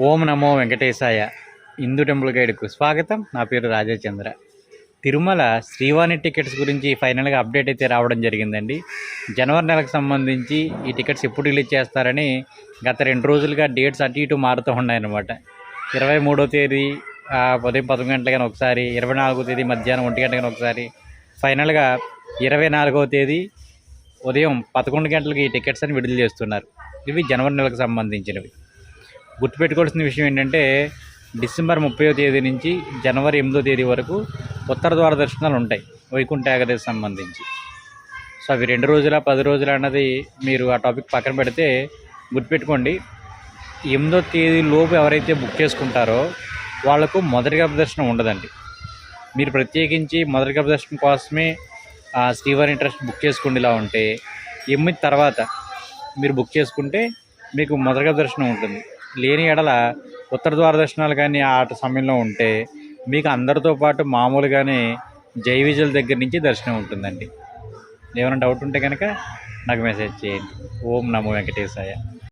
ఓం నమో వెంకటేశాయ. Hindu temple గైడ్కు స్వాగతం. నా పేరు రాజచంద్ర. తిరుమల శ్రీవాణి టికెట్స్ గురించి ఫైనల్గా అప్డేట్ అయితే రావడం జరిగిందండి. జనవరి నెలకు సంబంధించి ఈ టికెట్స్ ఎప్పుడు రిలీజ్ చేస్తారని గత 2 రోజులుగా డేట్స్ అటు ఇటు మారుతూ ఉన్నాయన్నమాట. 23వ తేదీ ఉదయం 11 గంటలకని ఒకసారి, 24వ తేదీ మధ్యాహ్నం 1 గంటకని ఒకసారి, ఫైనల్గా 24వ తేదీ ఉదయం 11 గంటలకి ఈ టికెట్స్ అని విడుదల చేస్తున్నారు. ఇవి జనవరి నెలకు సంబంధించినవి. గుర్తుపెట్టుకోవాల్సిన విషయం ఏంటంటే డిసెంబర్ 30వ తేదీ నుంచి జనవరి 8వ తేదీ వరకు ఉత్తర ద్వార దర్శనాలు ఉంటాయి వైకుంఠ ఏకాదశి సంబంధించి. సో అవి 2 రోజుల 10 రోజులు అన్నది మీరు ఆ టాపిక్ పక్కన పెడితే గుర్తుపెట్టుకోండి, 8వ తేదీ లోపు ఎవరైతే బుక్ చేసుకుంటారో వాళ్లకు మొదటి గర్భ దర్శనం ఉండదండి. మీరు ప్రత్యేకించి మొదటి గర్భ దర్శనం కోసమే శ్రీవారి ట్రస్ట్ బుక్ చేసుకుండేలా ఉంటే 8 తర్వాత మీరు బుక్ చేసుకుంటే మీకు మొదటి గర్భ దర్శనం ఉంటుంది. లేని ఎడల ఉత్తర ద్వార దర్శనాలు కానీ ఆ సమయంలో ఉంటే మీకు అందరితో పాటు మామూలుగానే జై విజయుల దగ్గర నుంచి దర్శనం ఉంటుందండి. ఏమైనా డౌట్ ఉంటే కనుక నాకు మెసేజ్ చేయండి. ఓం నమో వెంకటేశాయ.